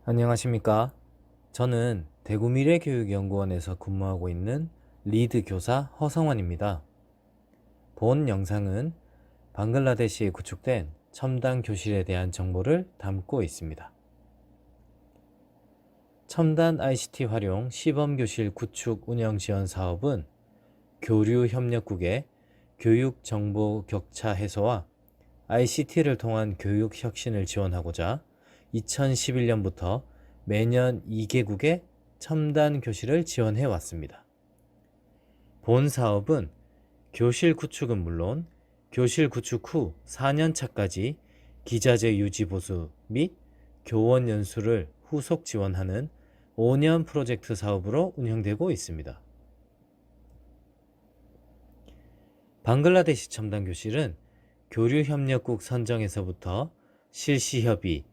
안녕하십니까? 저는 대구미래교육연구원에서 근무하고 있는 리드 교사 허성원입니다. 본 영상은 방글라데시에 구축된 첨단 교실에 대한 정보를 담고 있습니다. 첨단 ICT 활용 시범교실 구축 운영 지원 사업은 교류협력국의 교육 정보 격차 해소와 ICT를 통한 교육 혁신을 지원하고자 2011년부터 매년 2개국의 첨단 교실을 지원해 왔습니다. 본 사업은 교실 구축은 물론 교실 구축 후 4년차까지 기자재 유지 보수 및 교원 연수를 후속 지원하는 5년 프로젝트 사업으로 운영되고 있습니다. 방글라데시 첨단 교실은 교류협력국 선정에서부터 실시협의,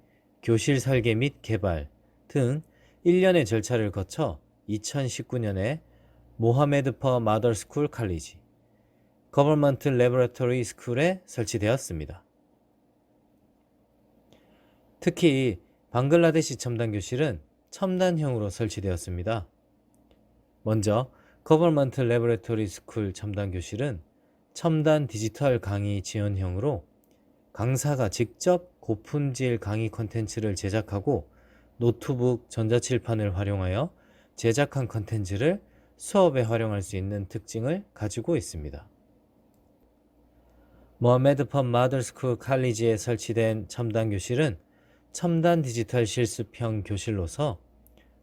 교실 설계 및 개발 등 1년의 절차를 거쳐 2019년에 모하메드 퍼 마더 스쿨 칼리지, 거버먼트 레버러터리 스쿨에 설치되었습니다. 특히 방글라데시 첨단 교실은 첨단형으로 설치되었습니다. 먼저 거버먼트 레버러터리 스쿨 첨단 교실은 첨단 디지털 강의 지원형으로 강사가 직접 고품질 강의 콘텐츠를 제작하고 노트북, 전자칠판을 활용하여 제작한 콘텐츠를 수업에 활용할 수 있는 특징을 가지고 있습니다. 모하메드 펀 마더 스쿨 칼리지에 설치된 첨단 교실은 첨단 디지털 실습형 교실로서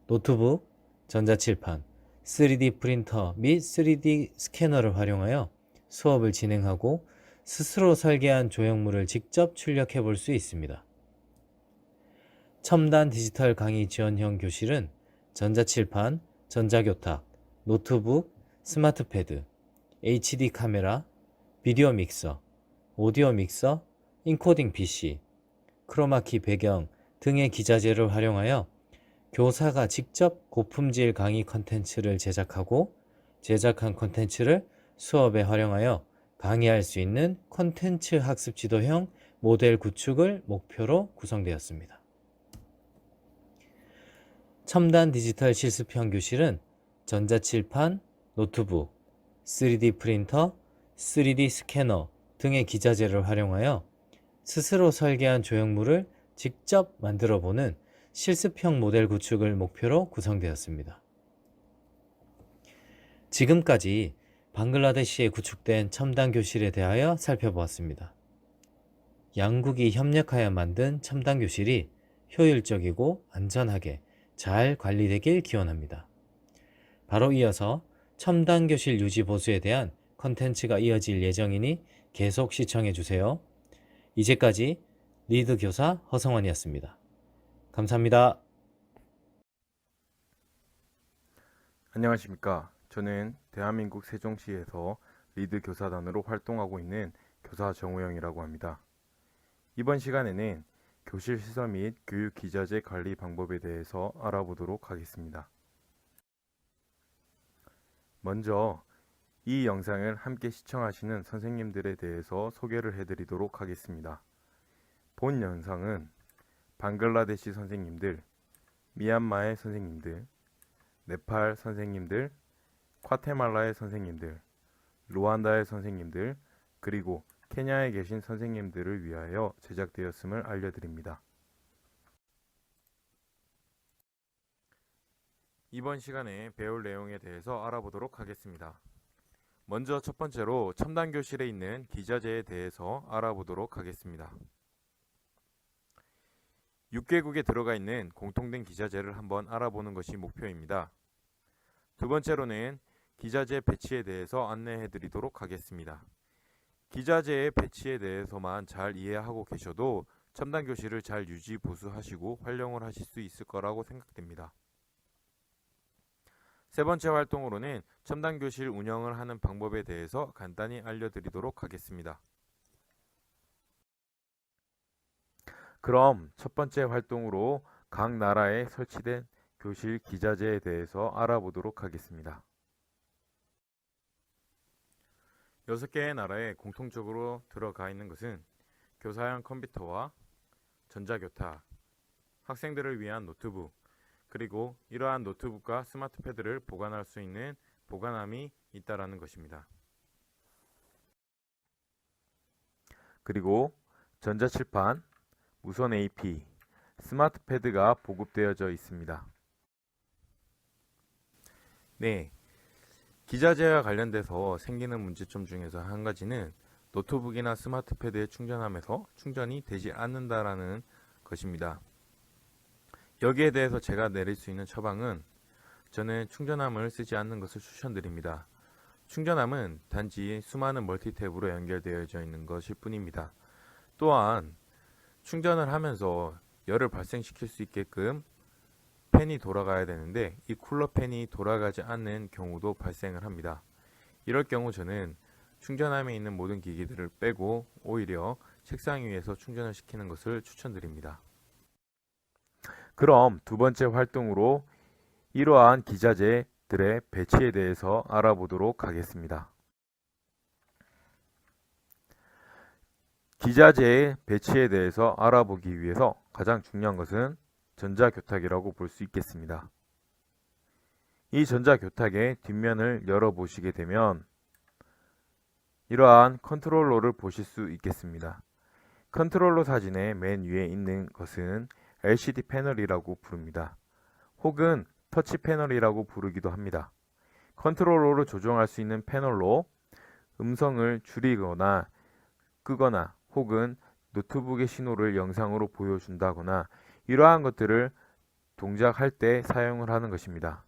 노트북, 전자칠판, 3D 프린터 및 3D 스캐너를 활용하여 수업을 진행하고 스스로 설계한 조형물을 직접 출력해 볼 수 있습니다. 첨단 디지털 강의 지원형 교실은 전자칠판, 전자교탁, 노트북, 스마트패드, HD 카메라, 비디오 믹서, 오디오 믹서, 인코딩 PC, 크로마키 배경 등의 기자재를 활용하여 교사가 직접 고품질 강의 콘텐츠를 제작하고 제작한 콘텐츠를 수업에 활용하여 강의할 수 있는 콘텐츠 학습 지도형 모델 구축을 목표로 구성되었습니다. 첨단 디지털 실습형 교실은 전자칠판, 노트북, 3D 프린터, 3D 스캐너 등의 기자재를 활용하여 스스로 설계한 조형물을 직접 만들어보는 실습형 모델 구축을 목표로 구성되었습니다. 지금까지 방글라데시에 구축된 첨단 교실에 대하여 살펴보았습니다. 양국이 협력하여 만든 첨단 교실이 효율적이고 안전하게 잘 관리되길 기원합니다. 바로 이어서 첨단 교실 유지 보수에 대한 컨텐츠가 이어질 예정이니 계속 시청해 주세요. 이제까지 리드 교사 허성원이었습니다. 감사합니다. 안녕하십니까. 저는 대한민국 세종시에서 리드 교사단으로 활동하고 있는 교사 정우영이라고 합니다. 이번 시간에는 교실 시설 및 교육 기자재 관리 방법에 대해서 알아보도록 하겠습니다. 먼저 이 영상을 함께 시청하시는 선생님들에 대해서 소개를 해드리도록 하겠습니다. 본 영상은 방글라데시 선생님들, 미얀마의 선생님들, 네팔 선생님들, 과테말라의 선생님들, 루안다의 선생님들, 그리고 케냐에 계신 선생님들을 위하여 제작되었음을 알려드립니다. 이번 시간에 배울 내용에 대해서 알아보도록 하겠습니다. 먼저 첫 번째로 첨단 교실에 있는 기자재에 대해서 알아보도록 하겠습니다. 6개국에 들어가 있는 공통된 기자재를 한번 알아보는 것이 목표입니다. 두 번째로는 기자재 배치에 대해서 안내해 드리도록 하겠습니다. 기자재의 배치에 대해서만 잘 이해하고 계셔도 첨단 교실을 잘 유지 보수하시고 활용을 하실 수 있을 거라고 생각됩니다. 세 번째 활동으로는 첨단 교실 운영을 하는 방법에 대해서 간단히 알려드리도록 하겠습니다. 그럼 첫 번째 활동으로 각 나라에 설치된 교실 기자재에 대해서 알아보도록 하겠습니다. 6개의 나라에 공통적으로 들어가 있는 것은 교사용 컴퓨터와 전자교탁, 학생들을 위한 노트북, 그리고 이러한 노트북과 스마트패드를 보관할 수 있는 보관함이 있다라는 것입니다. 그리고 전자칠판, 무선 AP, 스마트패드가 보급되어져 있습니다. 네, 기자재와 관련돼서 생기는 문제점 중에서 한 가지는 노트북이나 스마트패드에 충전하면서 충전이 되지 않는다라는 것입니다. 여기에 대해서 제가 내릴 수 있는 처방은 저는 충전함을 쓰지 않는 것을 추천드립니다. 충전함은 단지 수많은 멀티탭으로 연결되어져 있는 것일 뿐입니다. 또한 충전을 하면서 열을 발생시킬 수 있게끔 팬이 돌아가야 되는데 이 쿨러 팬이 돌아가지 않는 경우도 발생을 합니다. 이럴 경우 저는 충전함에 있는 모든 기기들을 빼고 오히려 책상 위에서 충전을 시키는 것을 추천드립니다. 그럼 두 번째 활동으로 이러한 기자재들의 배치에 대해서 알아보도록 하겠습니다. 기자재의 배치에 대해서 알아보기 위해서 가장 중요한 것은 전자교탁이라고 볼 수 있겠습니다. 이 전자교탁의 뒷면을 열어보시게 되면 이러한 컨트롤러를 보실 수 있겠습니다. 컨트롤러 사진의 맨 위에 있는 것은 LCD 패널이라고 부릅니다. 혹은 터치 패널이라고 부르기도 합니다. 컨트롤러를 조정할 수 있는 패널로 음성을 줄이거나 끄거나 혹은 노트북의 신호를 영상으로 보여준다거나 이러한 것들을 동작할 때 사용을 하는 것입니다.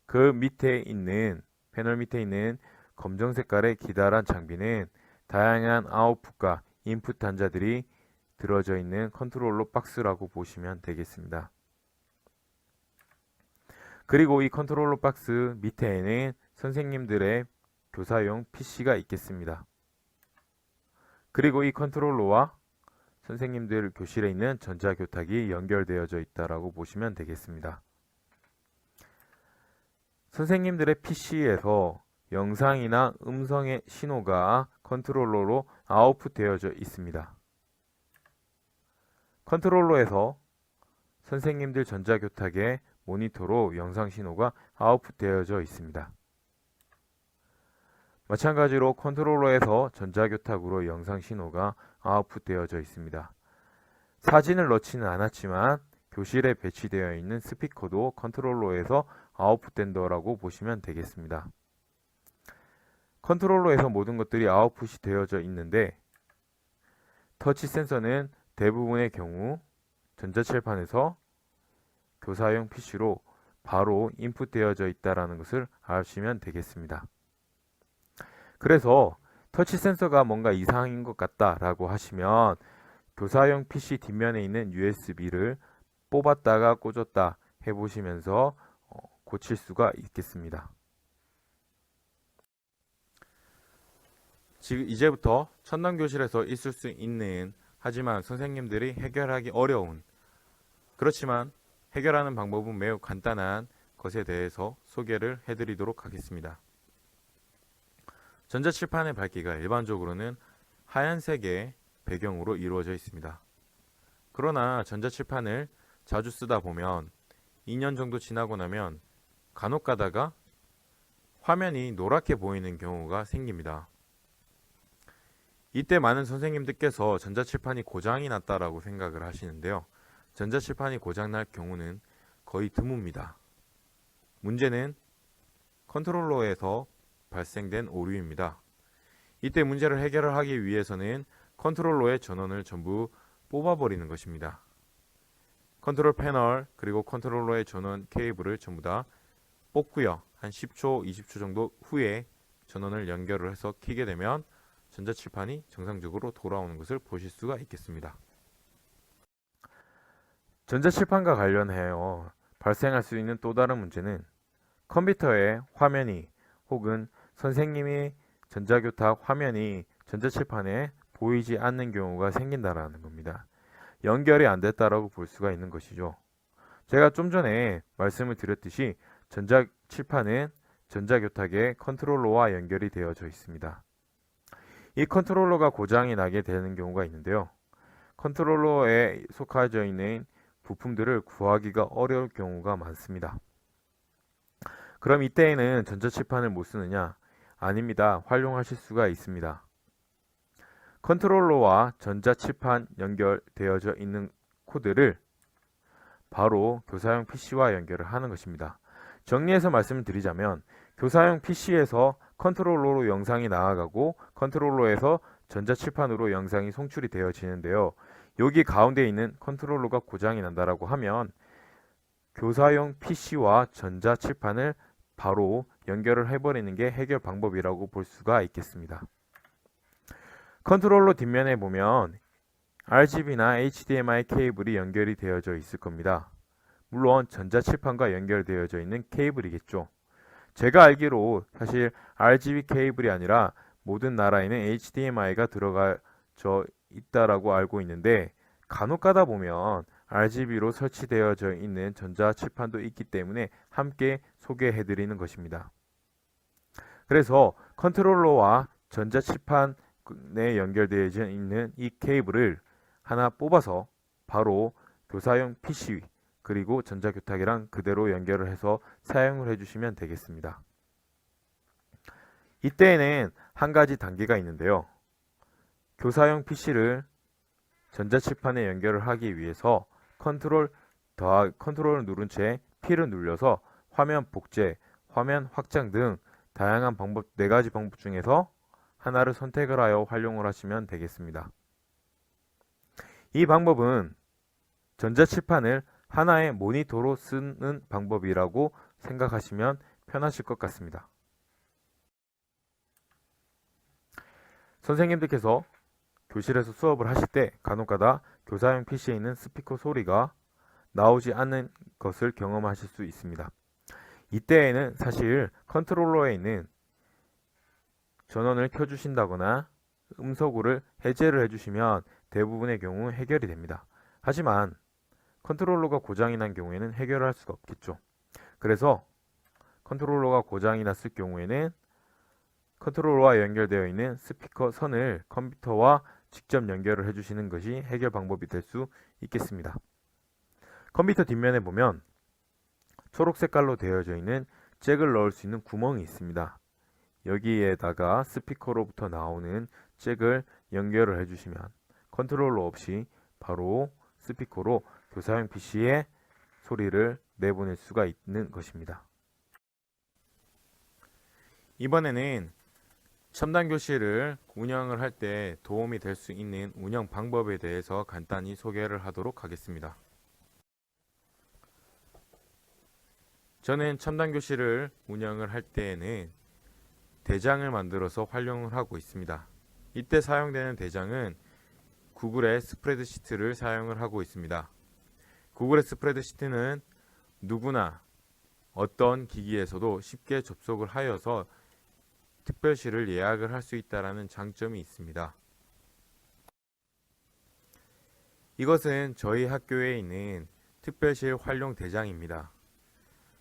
그 밑에 있는 패널 밑에 있는 검정 색깔의 기다란 장비는 다양한 아웃풋과 인풋 단자들이 들어져 있는 컨트롤러 박스라고 보시면 되겠습니다. 그리고 이 컨트롤러 박스 밑에는 선생님들의 교사용 PC가 있겠습니다. 그리고 이 컨트롤러와 선생님들 교실에 있는 전자교탁이 연결되어져 있다라고 보시면 되겠습니다. 선생님들의 PC에서 영상이나 음성의 신호가 컨트롤러로 아웃풋 되어져 있습니다. 컨트롤러에서 선생님들 전자교탁의 모니터로 영상 신호가 아웃풋 되어져 있습니다. 마찬가지로 컨트롤러에서 전자교탁으로 영상 신호가 아웃풋 되어져 있습니다. 사진을 넣지는 않았지만 교실에 배치되어 있는 스피커도 컨트롤러에서 아웃풋 된다라고 보시면 되겠습니다. 컨트롤러에서 모든 것들이 아웃풋이 되어져 있는데 터치 센서는 대부분의 경우 전자칠판에서 교사용 PC로 바로 인풋 되어져 있다는 것을 아시면 되겠습니다. 그래서 터치 센서가 뭔가 이상인 것 같다라고 하시면 교사용 PC 뒷면에 있는 USB를 뽑았다가 꽂았다 해보시면서 고칠 수가 있겠습니다. 지금 이제부터 첨단교실에서 있을 수 있는 하지만 선생님들이 해결하기 어려운 그렇지만 해결하는 방법은 매우 간단한 것에 대해서 소개를 해드리도록 하겠습니다. 전자칠판의 밝기가 일반적으로는 하얀색의 배경으로 이루어져 있습니다. 그러나 전자칠판을 자주 쓰다 보면 2년 정도 지나고 나면 간혹 가다가 화면이 노랗게 보이는 경우가 생깁니다. 이때 많은 선생님들께서 전자칠판이 고장이 났다라고 생각을 하시는데요. 전자칠판이 고장날 경우는 거의 드뭅니다. 문제는 컨트롤러에서 발생된 오류입니다. 이때 문제를 해결을 하기 위해서는 컨트롤러의 전원을 전부 뽑아버리는 것입니다. 컨트롤 패널 그리고 컨트롤러의 전원 케이블을 전부 다 뽑고요. 한 10초, 20초 정도 후에 전원을 연결을 해서 켜게 되면 전자칠판이 정상적으로 돌아오는 것을 보실 수가 있겠습니다. 전자칠판과 관련하여 발생할 수 있는 또 다른 문제는 컴퓨터의 화면이 혹은 선생님이 전자교탁 화면이 전자칠판에 보이지 않는 경우가 생긴다라는 겁니다. 연결이 안 됐다라고 볼 수가 있는 것이죠. 제가 좀 전에 말씀을 드렸듯이 전자칠판은 전자교탁의 컨트롤러와 연결이 되어져 있습니다. 이 컨트롤러가 고장이 나게 되는 경우가 있는데요. 컨트롤러에 속하져 있는 부품들을 구하기가 어려울 경우가 많습니다. 그럼 이때에는 전자칠판을 못 쓰느냐? 아닙니다. 활용하실 수가 있습니다. 컨트롤러와 전자칠판 연결되어져 있는 코드를 바로 교사용 PC와 연결을 하는 것입니다. 정리해서 말씀을 드리자면 교사용 PC에서 컨트롤러로 영상이 나아가고 컨트롤러에서 전자칠판으로 영상이 송출이 되어지는데요. 여기 가운데 있는 컨트롤러가 고장이 난다라고 하면 교사용 PC와 전자칠판을 바로 연결을 해버리는 게 해결 방법이라고 볼 수가 있겠습니다. 컨트롤러 뒷면에 보면 RGB나 HDMI 케이블이 연결이 되어져 있을 겁니다. 물론 전자칠판과 연결되어져 있는 케이블이겠죠. 제가 알기로 사실 RGB 케이블이 아니라 모든 나라에는 HDMI가 들어가져 있다라고 알고 있는데 간혹 가다 보면 RGB로 설치되어져 있는 전자칠판도 있기 때문에 함께 소개해 드리는 것입니다. 그래서 컨트롤러와 전자칠판에 연결되어져 있는 이 케이블을 하나 뽑아서 바로 교사용 PC 그리고 전자교탁이랑 그대로 연결을 해서 사용을 해주시면 되겠습니다. 이때에는 한 가지 단계가 있는데요. 교사용 PC를 전자칠판에 연결을 하기 위해서 컨트롤을 누른 채 P를 눌러서 화면 복제, 화면 확장 등 다양한 방법 4가지 방법 중에서 하나를 선택을 하여 활용을 하시면 되겠습니다. 이 방법은 전자칠판을 하나의 모니터로 쓰는 방법이라고 생각하시면 편하실 것 같습니다. 선생님들께서 교실에서 수업을 하실 때 간혹가다 교사용 PC에 있는 스피커 소리가 나오지 않는 것을 경험하실 수 있습니다. 이때에는 사실 컨트롤러에 있는 전원을 켜주신다거나 음소거를 해제를 해주시면 대부분의 경우 해결이 됩니다. 하지만 컨트롤러가 고장이 난 경우에는 해결을 할 수가 없겠죠. 그래서 컨트롤러가 고장이 났을 경우에는 컨트롤러와 연결되어 있는 스피커 선을 컴퓨터와 직접 연결을 해주시는 것이 해결 방법이 될 수 있겠습니다. 컴퓨터 뒷면에 보면 초록 색깔로 되어져 있는 잭을 넣을 수 있는 구멍이 있습니다. 여기에다가 스피커로부터 나오는 잭을 연결을 해주시면 컨트롤러 없이 바로 스피커로 교사용 PC에 소리를 내보낼 수가 있는 것입니다. 이번에는 첨단 교실을 운영을 할 때 도움이 될 수 있는 운영 방법에 대해서 간단히 소개를 하도록 하겠습니다. 저는 첨단 교실을 운영을 할 때에는 대장을 만들어서 활용을 하고 있습니다. 이때 사용되는 대장은 구글의 스프레드시트를 사용을 하고 있습니다. 구글의 스프레드시트는 누구나 어떤 기기에서도 쉽게 접속을 하여서 특별실을 예약을 할 수 있다는 장점이 있습니다. 이것은 저희 학교에 있는 특별실 활용 대장입니다.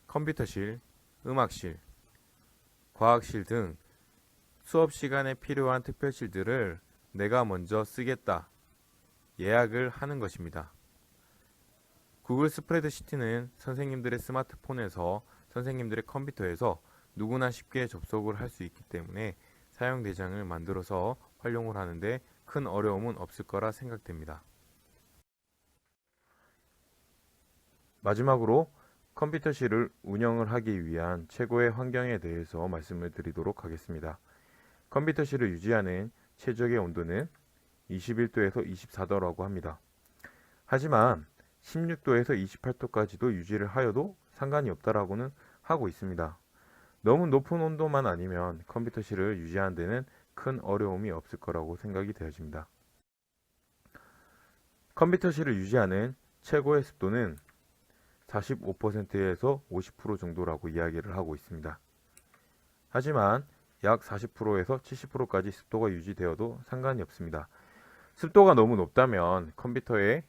컴퓨터실, 음악실, 과학실 등 수업 시간에 필요한 특별실들을 내가 먼저 쓰겠다 예약을 하는 것입니다. 구글 스프레드시트는 선생님들의 스마트폰에서 선생님들의 컴퓨터에서 누구나 쉽게 접속을 할 수 있기 때문에 사용 대장을 만들어서 활용을 하는데 큰 어려움은 없을 거라 생각됩니다. 마지막으로 컴퓨터실을 운영을 하기 위한 최고의 환경에 대해서 말씀을 드리도록 하겠습니다. 컴퓨터실을 유지하는 최적의 온도는 21도에서 24도라고 합니다. 하지만 16도에서 28도까지도 유지를 하여도 상관이 없다라고는 하고 있습니다. 너무 높은 온도만 아니면 컴퓨터실을 유지하는 데는 큰 어려움이 없을 거라고 생각이 되어집니다. 컴퓨터실을 유지하는 최고의 습도는 45%에서 50% 정도라고 이야기를 하고 있습니다. 하지만 약 40%에서 70%까지 습도가 유지되어도 상관이 없습니다. 습도가 너무 높다면 컴퓨터에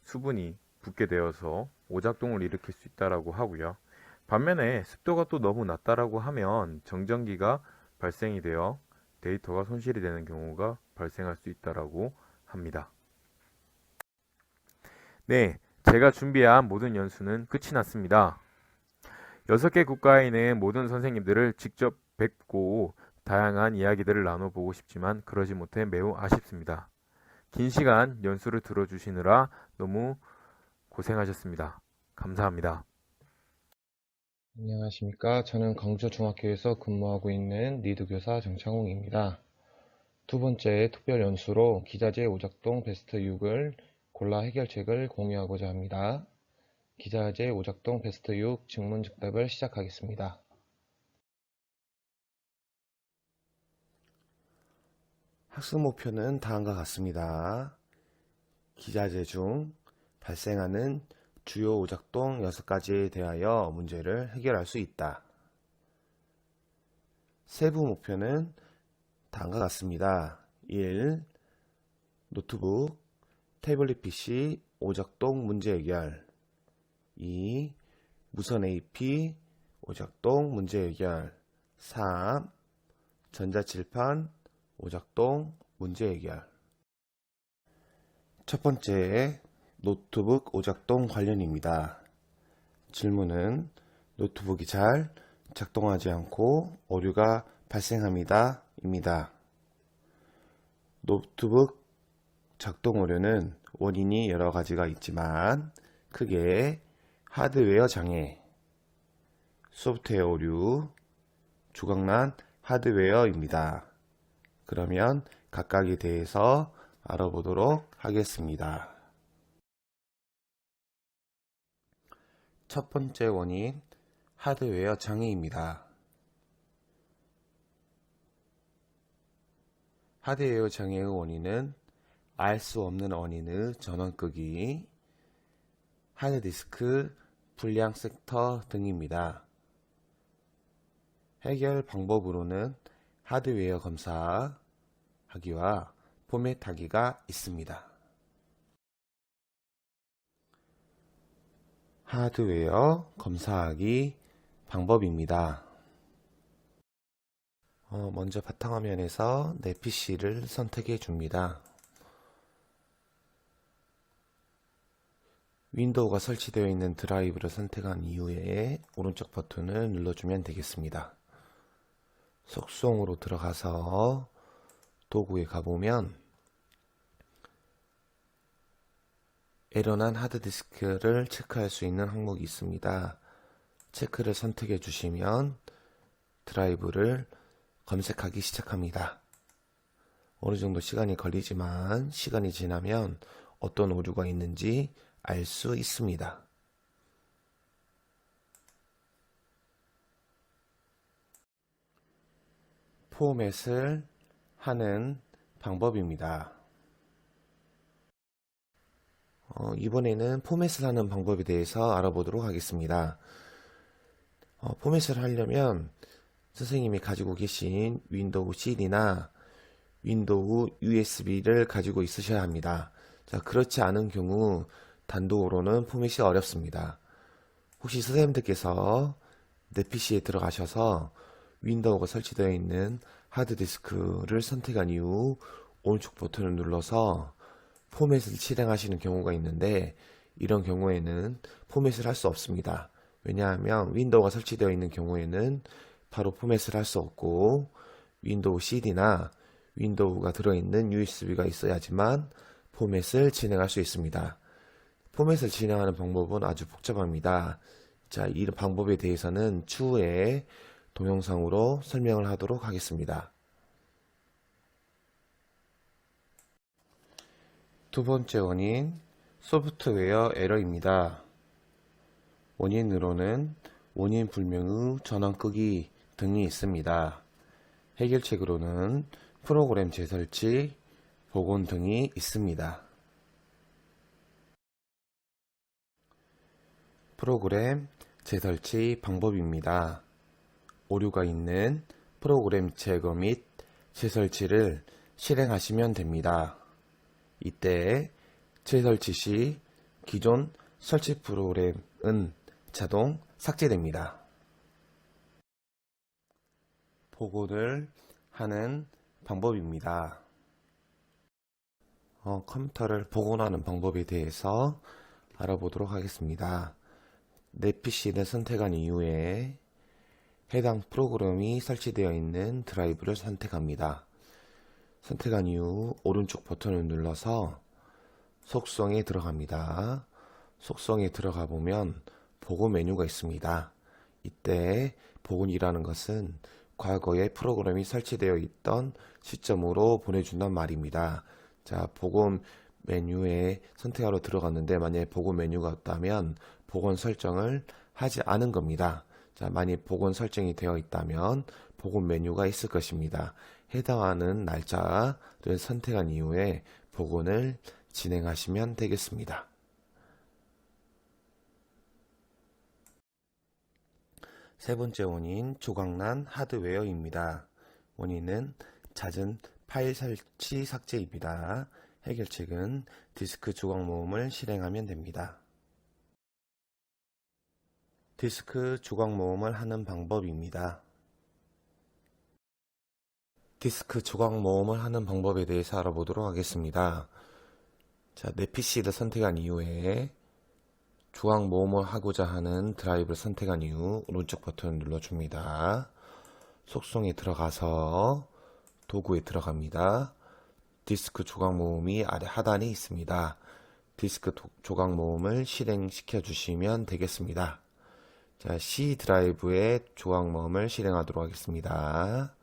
수분이 붙게 되어서 오작동을 일으킬 수 있다라고 하고요. 반면에 습도가 또 너무 낮다라고 하면 정전기가 발생이 되어 데이터가 손실이 되는 경우가 발생할 수 있다라고 합니다. 네, 제가 준비한 모든 연수는 끝이 났습니다. 6개 국가에 있는 모든 선생님들을 직접 뵙고 다양한 이야기들을 나눠보고 싶지만 그러지 못해 매우 아쉽습니다. 긴 시간 연수를 들어주시느라 너무 고생하셨습니다. 감사합니다. 안녕하십니까. 저는 광주중학교에서 근무하고 있는 리드교사 정창웅입니다. 두 번째 특별 연수로 기자재 오작동 베스트 6을 골라 해결책을 공유하고자 합니다. 기자재 오작동 베스트 6 증문즉답을 시작하겠습니다. 학습 목표는 다음과 같습니다. 기자재 중 발생하는 주요 오작동 6가지에 대하여 문제를 해결할 수 있다. 세부 목표는 다음과 같습니다. 1. 노트북, 태블릿 PC 오작동 문제 해결. 2. 무선 AP 오작동 문제 해결. 3. 전자칠판 오작동 문제 해결. 첫 번째, 노트북 오작동 관련입니다. 질문은 노트북이 잘 작동하지 않고 오류가 발생합니다. 입니다. 노트북 작동 오류는 원인이 여러 가지가 있지만 크게 하드웨어 장애, 소프트웨어 오류, 조각난 하드웨어입니다. 그러면 각각에 대해서 알아보도록 하겠습니다. 첫 번째 원인, 하드웨어 장애입니다. 하드웨어 장애의 원인은 알 수 없는 원인의 전원 끄기, 하드디스크 불량 섹터 등입니다. 해결 방법으로는 하드웨어 검사하기와 포맷하기가 있습니다. 하드웨어 검사하기 방법입니다. 먼저 바탕화면에서 내 PC를 선택해 줍니다. 윈도우가 설치되어 있는 드라이브를 선택한 이후에 오른쪽 버튼을 눌러주면 되겠습니다. 속성으로 들어가서 도구에 가보면 에러난 하드디스크를 체크할 수 있는 항목이 있습니다. 체크를 선택해 주시면 드라이브를 검색하기 시작합니다. 어느 정도 시간이 걸리지만 시간이 지나면 어떤 오류가 있는지 알 수 있습니다. 포맷을 하는 방법입니다. 이번에는 포맷을 하는 방법에 대해서 알아보도록 하겠습니다. 포맷을 하려면 선생님이 가지고 계신 윈도우 CD나 윈도우 USB를 가지고 있으셔야 합니다. 자, 그렇지 않은 경우 단독으로는 포맷이 어렵습니다. 혹시 선생님들께서 내 PC에 들어가셔서 윈도우가 설치되어 있는 하드디스크를 선택한 이후 오른쪽 버튼을 눌러서 포맷을 실행하시는 경우가 있는데 이런 경우에는 포맷을 할 수 없습니다. 왜냐하면 윈도우가 설치되어 있는 경우에는 바로 포맷을 할 수 없고 윈도우 CD나 윈도우가 들어있는 USB가 있어야지만 포맷을 진행할 수 있습니다. 포맷을 진행하는 방법은 아주 복잡합니다. 자, 이 방법에 대해서는 추후에 동영상으로 설명을 하도록 하겠습니다. 두 번째 원인, 소프트웨어 에러입니다. 원인으로는 원인 불명의 전원 끄기 등이 있습니다. 해결책으로는 프로그램 재설치, 복원 등이 있습니다. 프로그램 재설치 방법입니다. 오류가 있는 프로그램 제거 및 재설치를 실행하시면 됩니다. 이때 재설치 시 기존 설치 프로그램은 자동 삭제됩니다. 복원을 하는 방법입니다. 컴퓨터를 복원하는 방법에 대해서 알아보도록 하겠습니다. 내 PC를 선택한 이후에 해당 프로그램이 설치되어 있는 드라이브를 선택합니다. 선택한 이후 오른쪽 버튼을 눌러서 속성에 들어갑니다. 속성에 들어가 보면 복원 메뉴가 있습니다. 이때 복원이라는 것은 과거에 프로그램이 설치되어 있던 시점으로 보내준단 말입니다. 자, 복원 메뉴에 선택하러 들어갔는데 만약에 복원 메뉴가 없다면 복원 설정을 하지 않은 겁니다. 자, 만약 복원 설정이 되어 있다면 복원 메뉴가 있을 것입니다. 해당하는 날짜를 선택한 이후에 복원을 진행하시면 되겠습니다. 세 번째 원인, 조각난 하드웨어입니다. 원인은 잦은 파일 설치 삭제입니다. 해결책은 디스크 조각 모음을 실행하면 됩니다. 디스크 조각 모음을 하는 방법입니다. 디스크 조각 모음을 하는 방법에 대해서 알아보도록 하겠습니다. 자, 내 PC를 선택한 이후에 조각 모음을 하고자 하는 드라이브를 선택한 이후 오른쪽 버튼을 눌러줍니다. 속성에 들어가서 도구에 들어갑니다. 디스크 조각 모음이 아래 하단에 있습니다. 디스크 조각 모음을 실행시켜 주시면 되겠습니다. 자, C 드라이브에 조각 모음을 실행하도록 하겠습니다.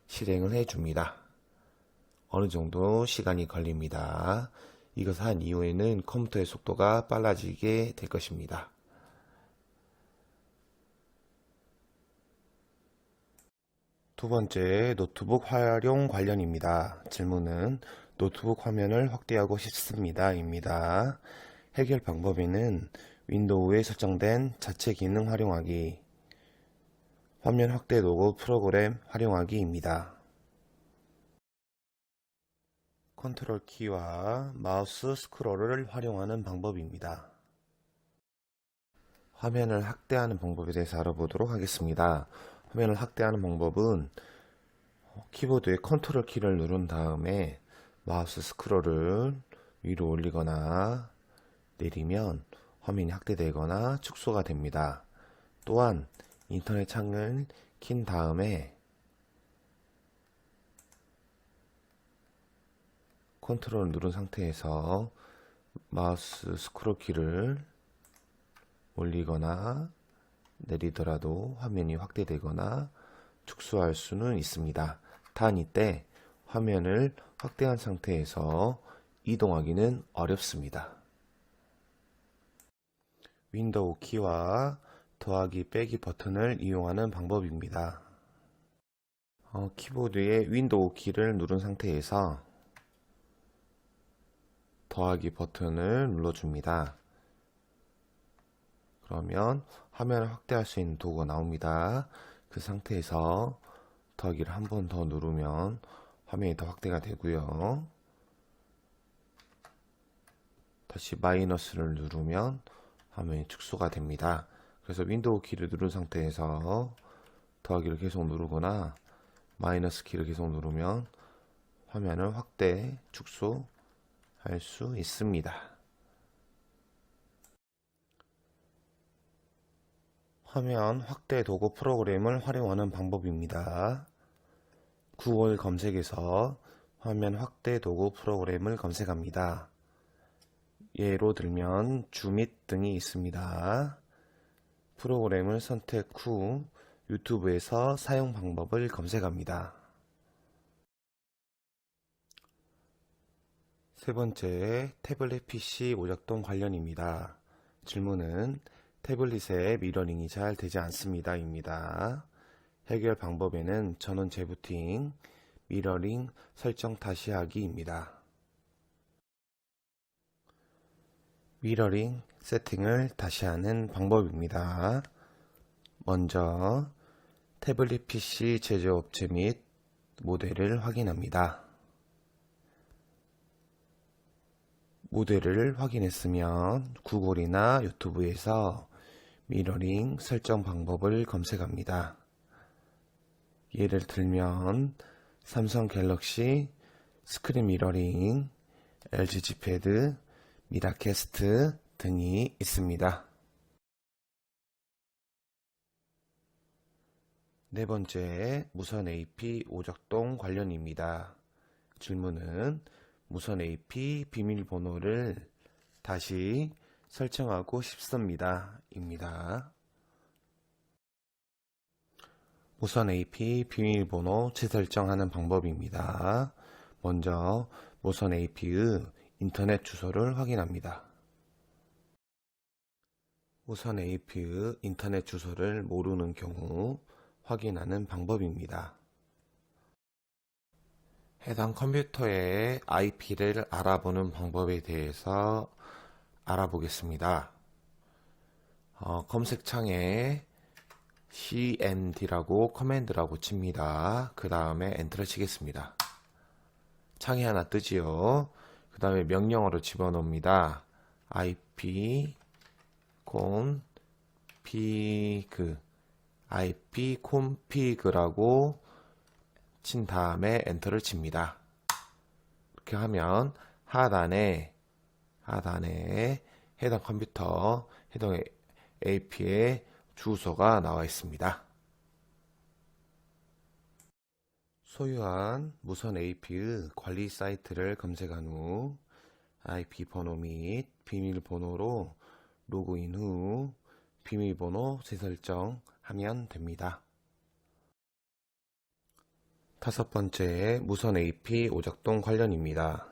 실행을 해줍니다. 어느 정도 시간이 걸립니다. 이것을 한 이후에는 컴퓨터의 속도가 빨라지게 될 것입니다. 두 번째, 노트북 활용 관련입니다. 질문은 노트북 화면을 확대하고 싶습니다. 입니다. 해결 방법에는 윈도우에 설정된 자체 기능 활용하기, 화면 확대 도구 프로그램 활용하기입니다. 컨트롤 키와 마우스 스크롤을 활용하는 방법입니다. 화면을 확대하는 방법에 대해서 알아보도록 하겠습니다. 화면을 확대하는 방법은 키보드의 컨트롤 키를 누른 다음에 마우스 스크롤을 위로 올리거나 내리면 화면이 확대되거나 축소가 됩니다. 또한 인터넷 창을 킨 다음에 컨트롤을 누른 상태에서 마우스 스크롤 키를 올리거나 내리더라도 화면이 확대되거나 축소할 수는 있습니다. 단 이때 화면을 확대한 상태에서 이동하기는 어렵습니다. 윈도우 키와 더하기 빼기 버튼을 이용하는 방법입니다. 키보드의 윈도우 키를 누른 상태에서 더하기 버튼을 눌러줍니다. 그러면 화면을 확대할 수 있는 도구가 나옵니다. 그 상태에서 더하기를 한 번 더 누르면 화면이 더 확대가 되고요. 다시 마이너스를 누르면 화면이 축소가 됩니다. 그래서 윈도우 키를 누른 상태에서 더하기를 계속 누르거나 마이너스 키를 계속 누르면 화면을 확대, 축소 할 수 있습니다. 화면 확대 도구 프로그램을 활용하는 방법입니다. 구글 검색에서 화면 확대 도구 프로그램을 검색합니다. 예로 들면 줌잇 등이 있습니다. 프로그램을 선택 후 유튜브에서 사용 방법을 검색합니다. 세 번째, 태블릿 PC 오작동 관련입니다. 질문은 태블릿에 미러링이 잘 되지 않습니다. 입니다. 해결 방법에는 전원 재부팅, 미러링 설정 다시 하기입니다. 미러링 세팅을 다시 하는 방법입니다. 먼저 태블릿 PC 제조업체 및 모델을 확인합니다. 모델을 확인했으면 구글이나 유튜브에서 미러링 설정 방법을 검색합니다. 예를 들면 삼성 갤럭시 스크린 미러링, LG G 패드, 미라캐스트 등이 있습니다. 네 번째, 무선 AP 오작동 관련입니다. 질문은 무선 AP 비밀번호를 다시 설정하고 싶습니다. 입니다. 무선 AP 비밀번호 재설정하는 방법입니다. 먼저 무선 AP의 인터넷 주소를 확인합니다. 무선 AP의 인터넷 주소를 모르는 경우 확인하는 방법입니다. 해당 컴퓨터의 IP를 알아보는 방법에 대해서 알아보겠습니다. 검색창에 cmd라고 커맨드라고 칩니다. 그 다음에 엔터를 치겠습니다. 창이 하나 뜨지요. 그 다음에 명령어로 집어넣습니다. ipconfig ipconfig라고 친 다음에 엔터를 칩니다. 이렇게 하면 하단에 해당 컴퓨터, 해당 AP의 주소가 나와 있습니다. 소유한 무선 AP의 관리 사이트를 검색한 후 IP 번호 및 비밀번호로 로그인 후 비밀번호 재설정하면 됩니다. 다섯 번째, 무선 AP 오작동 관련입니다.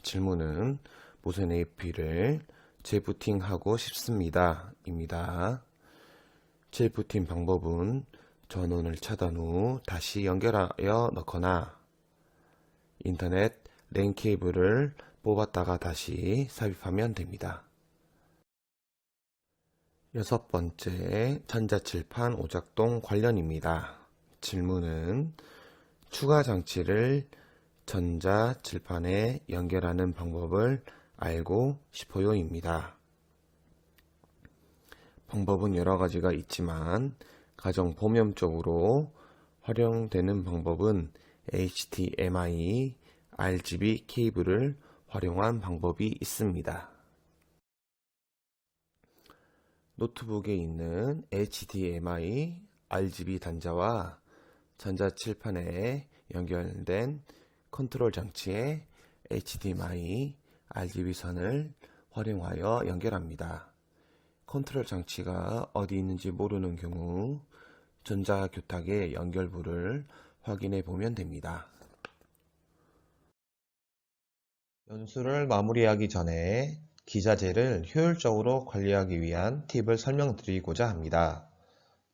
질문은 무선 AP를 재부팅하고 싶습니다. 입니다. 재부팅 방법은 전원을 차단 후 다시 연결하여 넣거나 인터넷 랜 케이블을 뽑았다가 다시 삽입하면 됩니다. 여섯 번째, 전자칠판 오작동 관련입니다. 질문은 추가 장치를 전자칠판에 연결하는 방법을 알고 싶어요 입니다. 방법은 여러 가지가 있지만 가장 보편적으로 활용되는 방법은 HDMI, RGB 케이블을 활용한 방법이 있습니다. 노트북에 있는 HDMI, RGB 단자와 전자칠판에 연결된 컨트롤 장치에 HDMI, RGB 선을 활용하여 연결합니다. 컨트롤 장치가 어디 있는지 모르는 경우 전자교탁의 연결부를 확인해 보면 됩니다. 연수를 마무리하기 전에 기자재를 효율적으로 관리하기 위한 팁을 설명드리고자 합니다.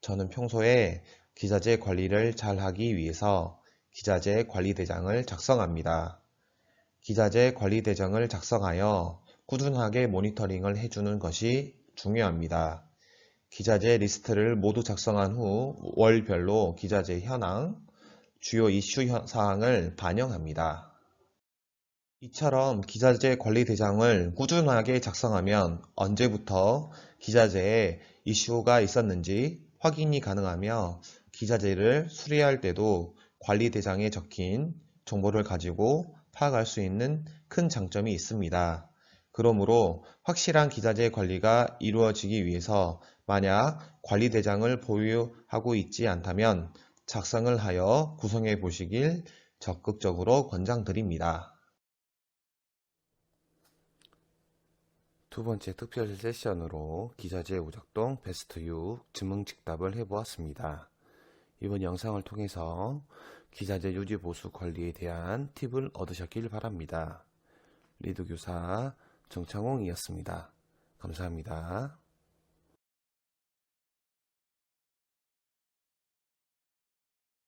저는 평소에 기자재 관리를 잘 하기 위해서 기자재 관리대장을 작성합니다. 기자재 관리대장을 작성하여 꾸준하게 모니터링을 해주는 것이 중요합니다. 기자재 리스트를 모두 작성한 후 월별로 기자재 현황, 주요 이슈 사항을 반영합니다. 이처럼 기자재 관리 대장을 꾸준하게 작성하면 언제부터 기자재에 이슈가 있었는지 확인이 가능하며 기자재를 수리할 때도 관리 대장에 적힌 정보를 가지고 파악할 수 있는 큰 장점이 있습니다. 그러므로 확실한 기자재 관리가 이루어지기 위해서 만약 관리 대장을 보유하고 있지 않다면 작성을 하여 구성해 보시길 적극적으로 권장드립니다. 두 번째 특별 세션으로 기자재 오작동 베스트 6 지문직답을 해보았습니다. 이번 영상을 통해서 기자재 유지 보수 관리에 대한 팁을 얻으셨길 바랍니다. 리드 교사 정창홍이었습니다. 감사합니다.